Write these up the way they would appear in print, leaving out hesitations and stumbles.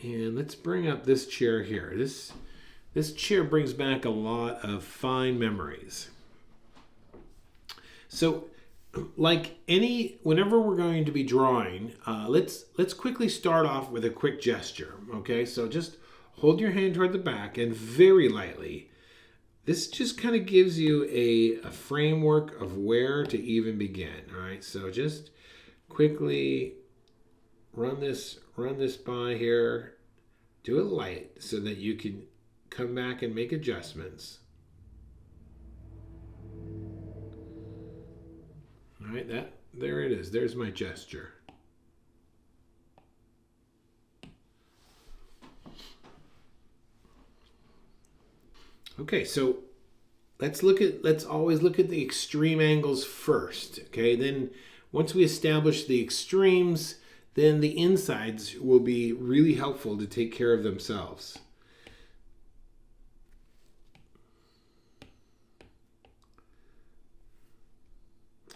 And let's bring up this chair here. This chair brings back a lot of fine memories. So, whenever we're going to be drawing, let's quickly start off with a quick gesture. Okay, so just hold your hand toward the back and very lightly. This just kind of gives you a framework of where to even begin. All right, so just quickly run this by here. Do it light so that you can come back and make adjustments. All right, there it is. There's my gesture. Okay, so let's always look at the extreme angles first. Okay, then once we establish the extremes, then the insides will be really helpful to take care of themselves.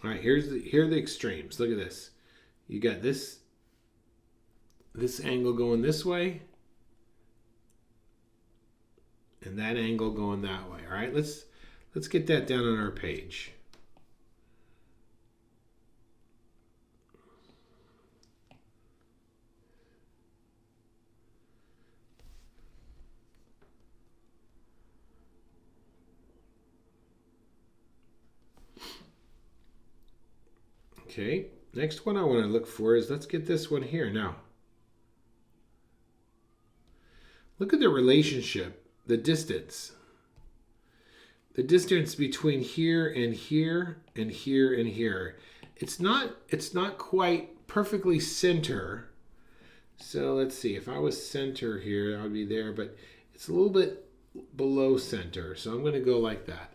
All right, here are the extremes. Look at this. You got this angle going this way, and that angle going that way. All right, let's get that down on our page. Okay, next one I want to look for is, let's get this one here now. Look at the relationship, the distance. The distance between here and here and here and here. It's not quite perfectly center. So let's see, if I was center here, I would be there, but it's a little bit below center. So I'm going to go like that.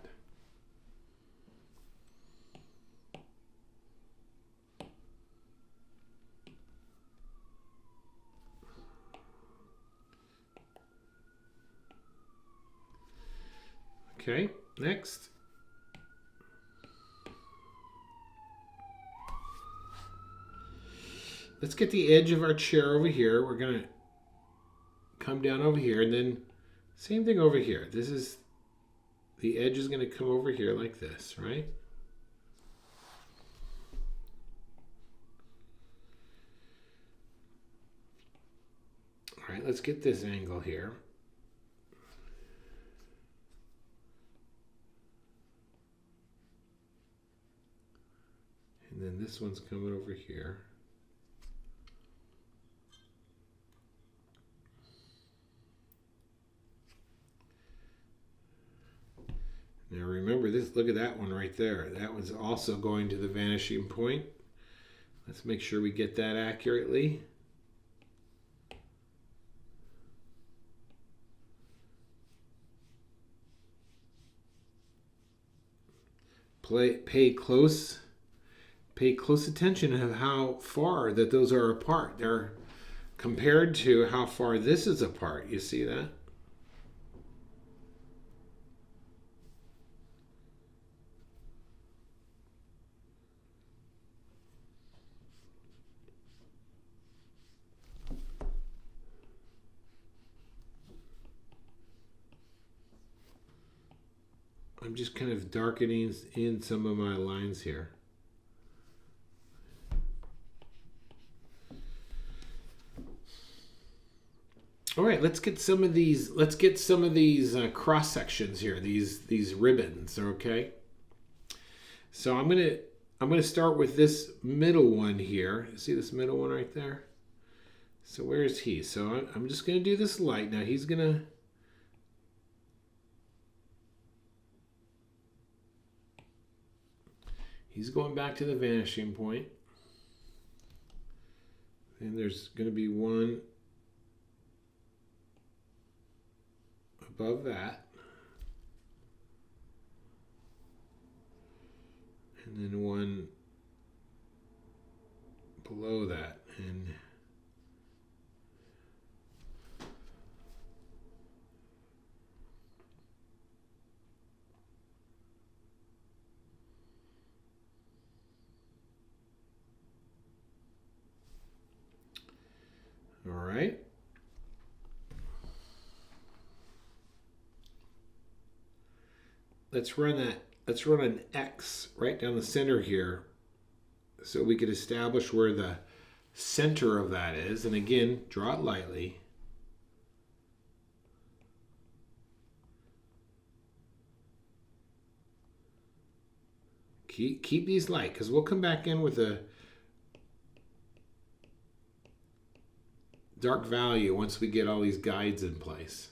Okay, next. Let's get the edge of our chair over here. We're going to come down over here, and then same thing over here. The edge is going to come over here like this, right? All right, let's get this angle here. And then this one's coming over here. Now remember this, look at that one right there. That one's also going to the vanishing point. Let's make sure we get that accurately. Pay close attention to how far that those are apart. They're compared to how far this is apart. You see that? I'm just kind of darkening in some of my lines here. All right, let's get some of these. Let's get some of these cross sections here. These ribbons, okay? So I'm gonna start with this middle one here. See this middle one right there? So where is he? So I'm just gonna do this light. Now he's going back to the vanishing point. And there's going to be one above that. And then one below that. And all right. let's run that. Let's run an X right down the center here, so we could establish where the center of that is. And again, draw it lightly. Keep these light, because we'll come back in with a dark value once we get all these guides in place.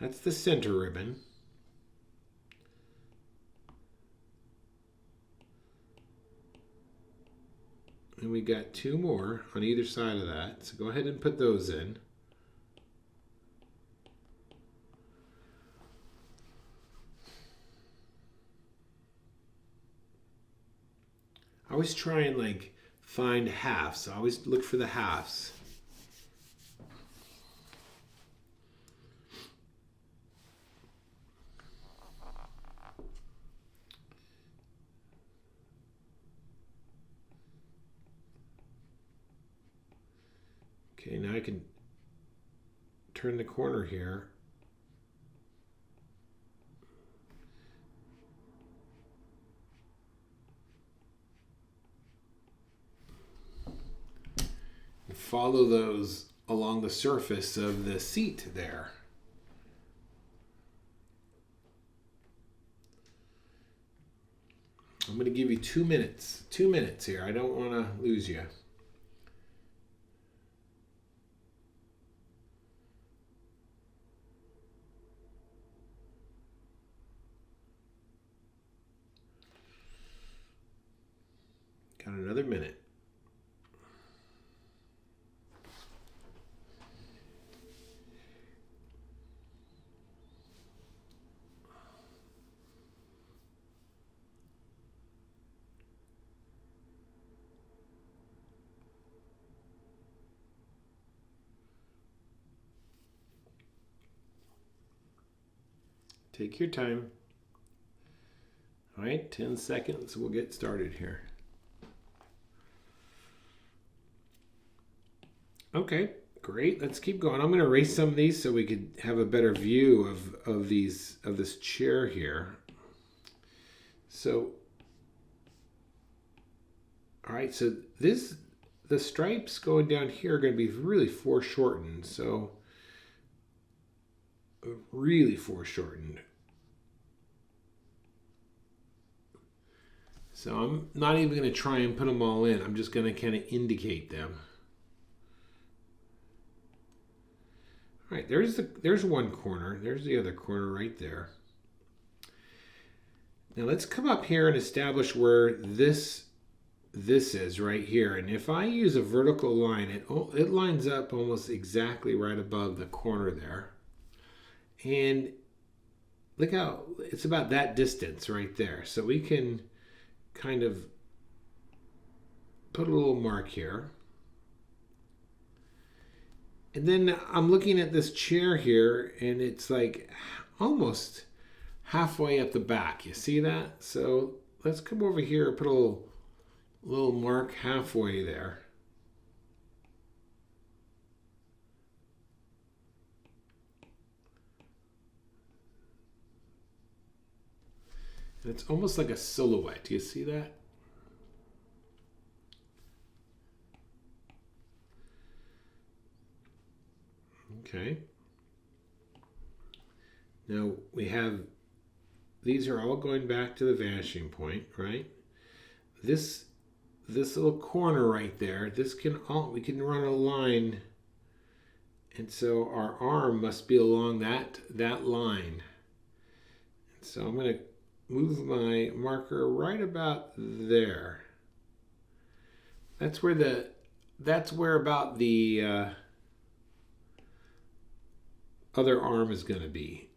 That's the center ribbon. And we got two more on either side of that. So go ahead and put those in. I always try and like find halves. I always look for the halves. Okay, now I can turn the corner here. And follow those along the surface of the seat there. I'm going to give you 2 minutes. 2 minutes here. I don't want to lose you. Got another minute. Take your time. All right, 10 seconds. We'll get started here. Okay, great. Let's keep going. I'm going to erase some of these so we could have a better view of this chair here. So, all right. So the stripes going down here are going to be really foreshortened. So, really foreshortened. So I'm not even going to try and put them all in. I'm just going to kind of indicate them. All right, there's one corner. There's the other corner right there. Now let's come up here and establish where this is right here. And if I use a vertical line, it lines up almost exactly right above the corner there. And look how it's about that distance right there. So we can kind of put a little mark here. And then I'm looking at this chair here, and it's like almost halfway at the back. You see that? So let's come over here and put a little mark halfway there. And it's almost like a silhouette. Do you see that? Okay. Now we have, these are all going back to the vanishing point, right? This little corner right there, we can run a line, and so our arm must be along that line. And so I'm going to move my marker right about there. That's where about the other arm is going to be.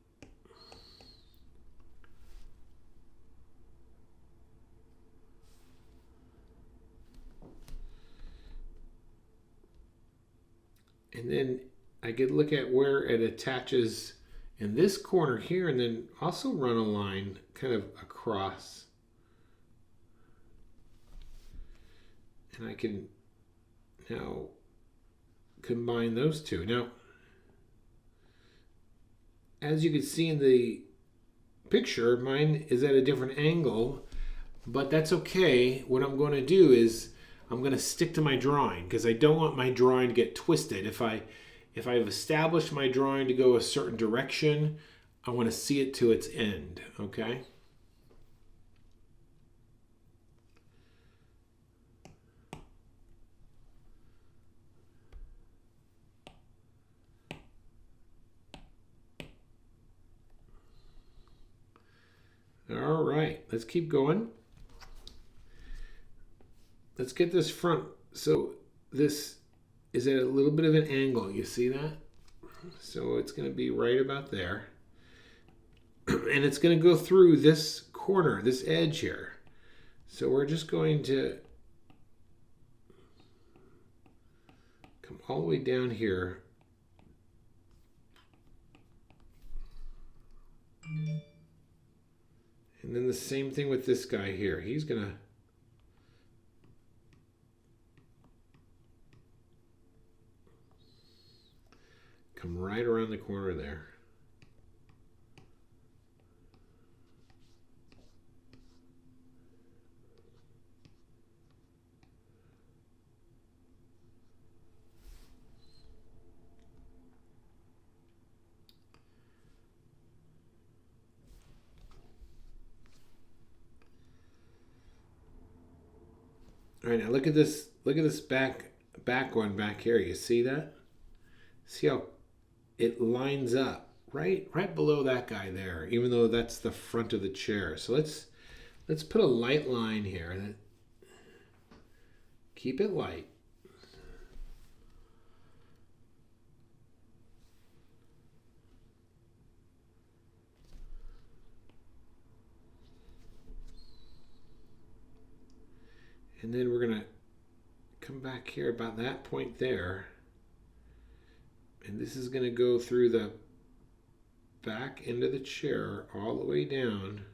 And then I could look at where it attaches in this corner here, and then also run a line kind of across. And I can now combine those two. Now, as you can see in the picture, mine is at a different angle, but that's okay. What I'm going to do is I'm going to stick to my drawing because I don't want my drawing to get twisted. If I've established my drawing to go a certain direction, I want to see it to its end, okay? All right, let's keep going. Let's get this front. So this is at a little bit of an angle. You see that? So it's going to be right about there. And it's going to go through this corner, this edge here. So we're just going to come all the way down here. And then the same thing with this guy here. He's going to come right around the corner there. All right, now look at this back one back here. You see that? See how it lines up right below that guy there, even though that's the front of the chair. So let's put a light line here. Keep it light. And then we're going to come back here about that point there. And this is going to go through the back end of the chair all the way down.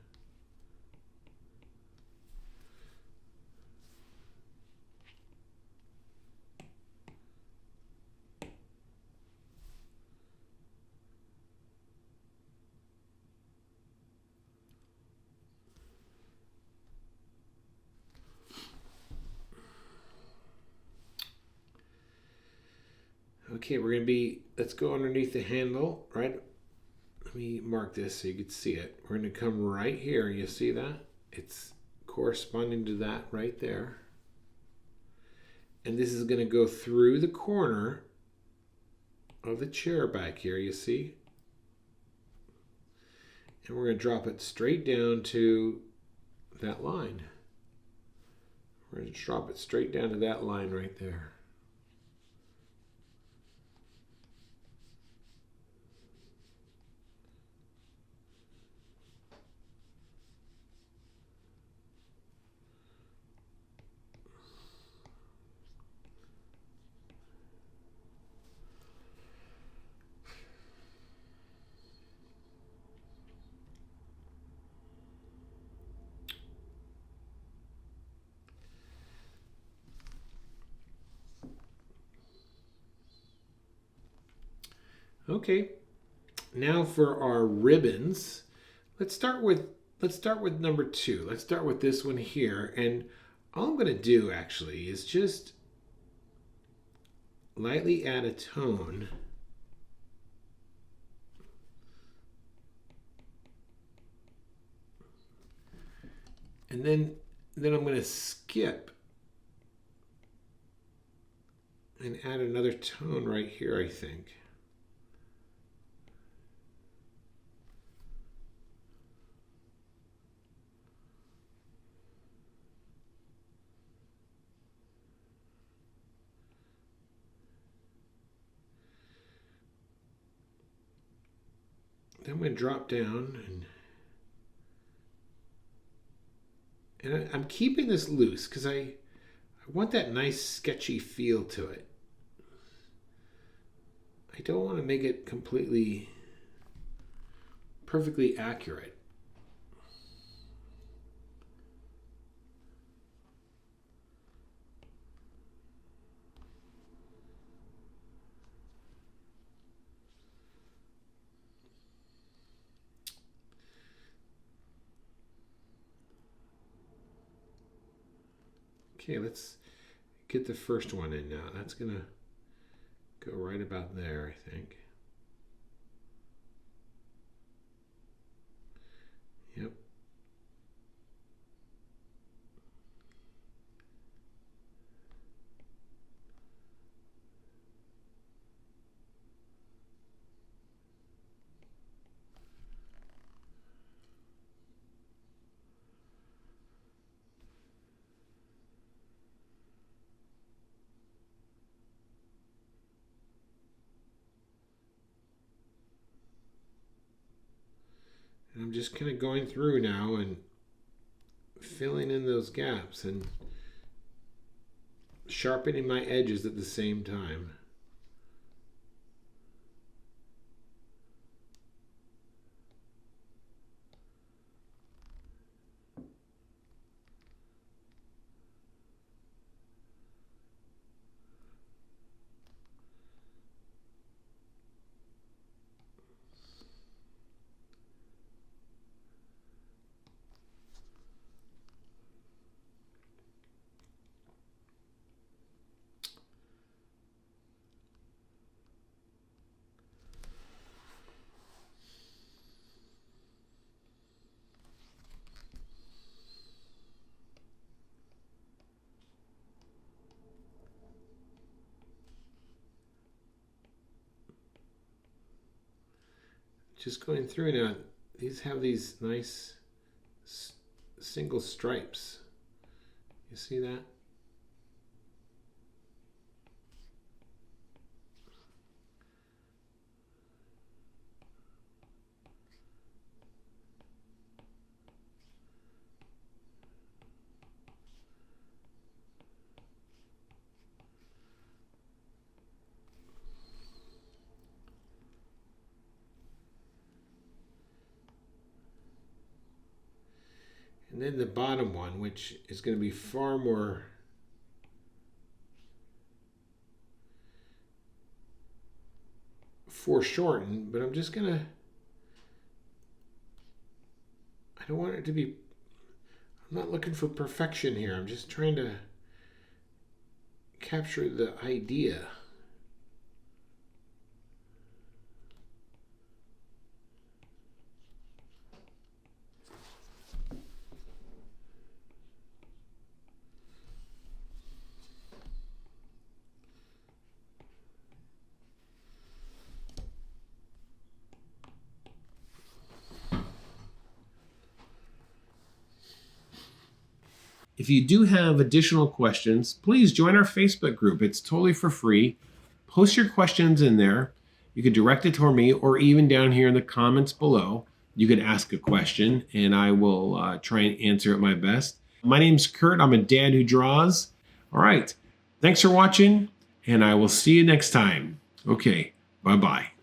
Okay, we're going to be, let's go underneath the handle, right? Let me mark this so you can see it. We're going to come right here. You see that? It's corresponding to that right there. And this is going to go through the corner of the chair back here, you see? And we're going to drop it straight down to that line. We're going to drop it straight down to that line right there. Okay, now for our ribbons, let's start with number 2. Let's start with this one here, and all I'm going to do actually is just lightly add a tone. And then I'm going to skip and add another tone right here, I think. Then I'm going to drop down and I'm keeping this loose because I want that nice sketchy feel to it. I don't want to make it completely perfectly accurate. Okay, let's get the first one in now. That's gonna go right about there, I think. Yep. And I'm just kind of going through now and filling in those gaps and sharpening my edges at the same time. Just going through now, these have these nice single stripes. You see that? And then the bottom one, which is going to be far more foreshortened, but I'm just going to, I don't want it to be, I'm not looking for perfection here. I'm just trying to capture the idea. If you do have additional questions, please join our Facebook group. It's totally for free. Post your questions in there. You can direct it toward me, or even down here in the comments below, you can ask a question and I will try and answer it my best. My name's Kurt. I'm a dad who draws. All right. Thanks for watching, and I will see you next time. Okay. Bye-bye.